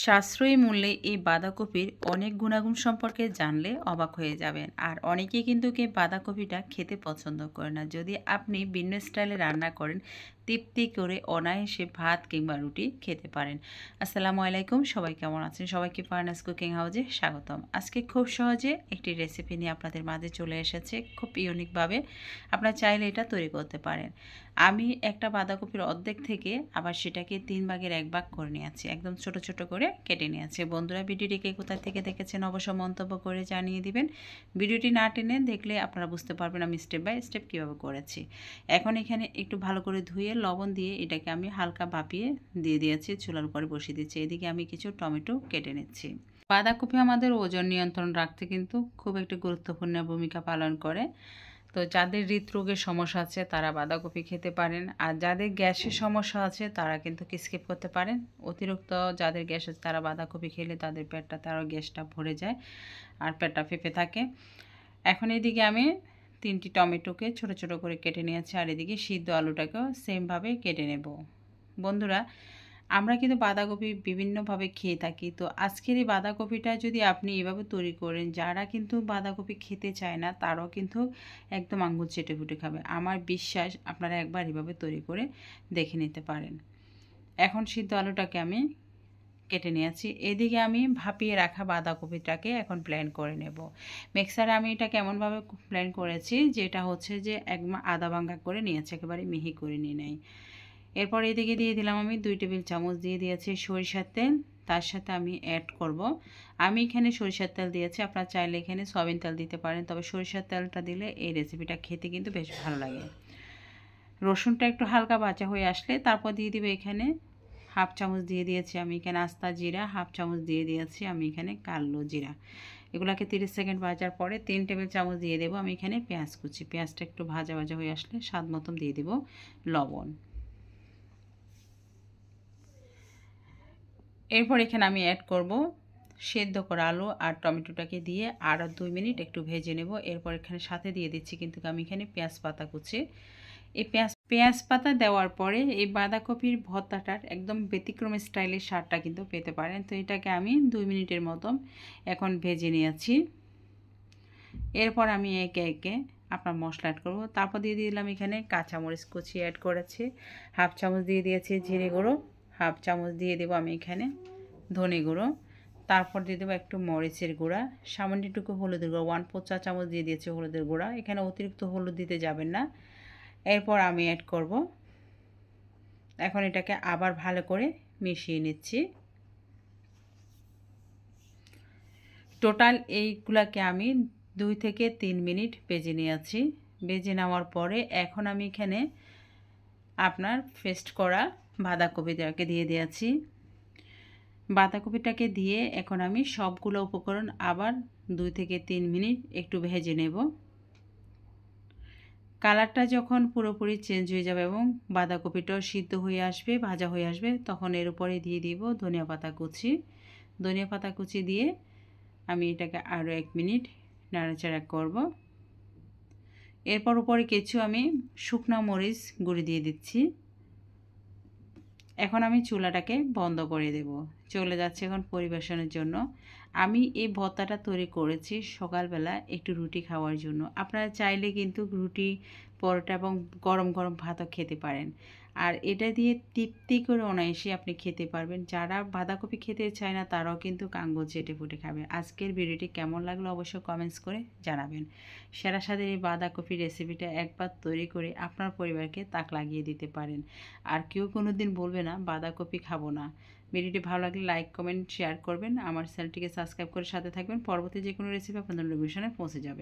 সাশ্রয়ী মূল্যে এই বাঁধাকপির অনেক গুণাগুণ সম্পর্কে জানলে অবাক হয়ে যাবেন। আর অনেকেই কিন্তু বাঁধাকপিটা খেতে পছন্দ করে না। যদি আপনি ভিন্ন স্টাইলে রান্না করেন, তৃপ্তি করে অনায়াসে ভাত কিংবা রুটি খেতে পারেন। আসসালামু আলাইকুম, সবাই কেমন আছেন? সবাইকে ফার্নাস কুকিং হাউজে স্বাগতম। আজকে খুব সহজে একটি রেসিপি নিয়ে আপনাদের মাঝে চলে এসেছে, খুব ইউনিকভাবে। আপনারা চাইলে এটা তৈরি করতে পারেন। আমি একটা বাঁধাকপির অর্ধেক থেকে আবার সেটাকে 3 ভাগের 1 ভাগ করে নিয়েছি, একদম ছোট ছোট করে কেটে নিয়েছি। বন্ধুরা, ভিডিওটিকে কোথা থেকে দেখেছেন অবশ্যই মন্তব্য করে জানিয়ে দিবেন। ভিডিওটি না টেনে দেখলে আপনারা বুঝতে পারবেন আমি স্টেপ বাই স্টেপ কীভাবে করেছি। এখন এখানে একটু ভালো করে ধুয়ে লবণ দিয়ে এটাকে আমি হালকা ভাপিয়ে দিয়ে দিয়েছি, চুলার উপরে বসিয়ে দিচ্ছি। এদিকে আমি কিছু টমেটো কেটে নিচ্ছি। বাঁধাকপি আমাদের ওজন নিয়ন্ত্রণ রাখতে কিন্তু খুব একটি গুরুত্বপূর্ণ ভূমিকা পালন করে। তো যাদের হৃদরোগের সমস্যা আছে তারা বাঁধাকপি খেতে পারেন, আর যাদের গ্যাসের সমস্যা আছে তারা কিন্তু স্কিপ করতে পারেন। অতিরিক্ত যাদের গ্যাস আছে তারা বাঁধাকপি খেলে তাদের পেটটাতে আরও গ্যাসটা ভরে যায় আর পেটটা ফেঁপে থাকে। এখন এদিকে আমি 3টি টমেটোকে ছোট ছোট করে কেটে নিয়েছি, আর এদিকে সিদ্ধ আলুটাকেও সেমভাবে কেটে নেব। বন্ধুরা, আমরা কিন্তু বাঁধাকপি বিভিন্নভাবে খেয়ে থাকি। তো আজকের এই বাঁধাকপিটা যদি আপনি এভাবে তৈরি করেন, যারা কিন্তু বাঁধাকপি খেতে চায় না তারাও কিন্তু একদম আঙুল চেটে ফুটে খাবে। আমার বিশ্বাস আপনারা একবার এভাবে তৈরি করে দেখে নিতে পারেন। এখন সিদ্ধ আলুটাকে আমি কেটে নিয়েছি। এদিকে আমি ভাপিয়ে রাখা বাঁধাকপিটাকে এখন ব্লেন্ড করে নেব। মিক্সারে আমি এটা কেমনভাবে ব্লেন্ড করেছি, যেটা হচ্ছে যে একদম আধা ভাঙা করে নিয়েছি, একেবারে মিহি করে নিয়ে নেই। এরপর এদিকে দিয়ে দিলাম আমি 2 টেবিল চামচ দিয়ে দিয়েছি সরিষার তেল। তার সাথে আমি অ্যাড করব, আমি এখানে সরিষার তেল দিয়েছি, আপনারা চাইলে এখানে সয়াবিন তেল দিতে পারেন, তবে সরিষার তেলটা দিলে এই রেসিপিটা খেতে কিন্তু বেশ ভালো লাগে। রসুনটা একটু হালকা ভাজা হয়ে আসলে তারপর দিয়ে দিব এখানে হাফ চামচ দিয়ে দিয়েছি আমি এখানে আস্তা জিরা, হাফ চামচ দিয়ে দিয়েছি আমি এখানে কালো জিরা। এগুলোকে 30 সেকেন্ড ভাজার পরে 3 টেবিল চামচ দিয়ে দেবো আমি এখানে পেঁয়াজ কুচি। পেঁয়াজটা একটু ভাজা ভাজা হয়ে আসলে স্বাদ মতন দিয়ে দেব লবণ। এরপর এখানে আমি অ্যাড করব সেদ্ধ করা আলু আর টমেটোটাকে দিয়ে আরও 2 মিনিট একটু ভেজে নেব। এরপর এখানে সাথে দিয়ে দিচ্ছি কিন্তু আমি এখানে পেঁয়াজ পাতা কুচি। এই পেঁয়াজ পাতা দেওয়ার পরে এই বাঁধাকপির ভর্তাটার একদম ব্যতিক্রম স্টাইলের স্বাদটা কিন্তু পেতে পারেন। তো এটাকে আমি 2 মিনিটের মতন এখন ভেজে নিয়েছি। এরপর আমি একে একে আপনার মশলা অ্যাড করব। তারপর দিয়ে দিলাম এখানে কাঁচামরিচ কুচি অ্যাড করেছি, হাফ চামচ দিয়ে দিয়েছি জিরে গুঁড়ো, হাফ চামচ দিয়ে দেবো আমি এখানে ধনে গুঁড়ো, তারপর দিয়ে দেবো একটু মরিচের গুঁড়া, সামান্য একটু হলুদের গুঁড়া 1/4 চা চামচ দিয়ে দিয়েছি হলুদের গুঁড়া। এখানে অতিরিক্ত হলুদ দিতে যাবেন না। এরপর আমি অ্যাড করব, এখন এটাকে আবার ভালো করে মিশিয়ে নিচ্ছি। টোটাল এইগুলাকে আমি 2 থেকে 3 মিনিট ভেজে নিয়েছি। ভেজে নেওয়ার পরে এখন আমি এখানে আপনার পেস্ট করা বাঁধাকপিটাকে দিয়ে দিয়েছি। বাঁধাকপিটাকে দিয়ে এখন আমি সবগুলো উপকরণ আবার 2 থেকে 3 মিনিট একটু ভেজে নেব। কালারটা যখন পুরোপুরি চেঞ্জ হয়ে যাবে এবং বাঁধাকপিটাও সিদ্ধ হয়ে আসবে, ভাজা হয়ে আসবে, তখন এর উপরে দিয়ে দিব ধনিয়া পাতা কুচি। ধনিয়া পাতা কুচি দিয়ে আমি এটাকে আরও 1 মিনিট নাড়াচাড়া করব। এরপর উপরে কিছু আমি শুকনো মরিচ গুঁড়ি দিয়ে দিচ্ছি। এখন আমি চুলাটাকে বন্ধ করে দেব, চলে যাচ্ছে এখন পরিবেশনের জন্য। আমি এই ভর্তাটা তৈরি করেছি সকালবেলা একটু রুটি খাওয়ার জন্য। আপনারা চাইলে কিন্তু রুটি, পরোটা এবং গরম গরম ভাতও খেতে পারেন। আর এটা দিয়ে তৃপ্তি করে অনায়াসে আপনি খেতে পারবেন। যারা বাঁধাকপি খেতে চায় না তারাও কিন্তু আঙুল চেটে ফুটে খাবে। আজকের ভিডিওটি কেমন লাগলো অবশ্যই কমেন্টস করে জানাবেন। সেরা স্বাদের এই বাঁধাকপি রেসিপিটা একবার তৈরি করে আপনার পরিবারকে তাক লাগিয়ে দিতে পারেন। আর কেউ কোনো দিন বলবে না বাঁধাকপি খাবো না। ভিডিওটি ভালো লাগলে লাইক, কমেন্ট, শেয়ার করবেন। আমার চ্যানেলটিকে সাবস্ক্রাইব করে সাথে থাকবেন। পরবর্তী যে কোনো রেসিপি আপনাদের নোটিফিকেশনে পৌঁছে যাবে।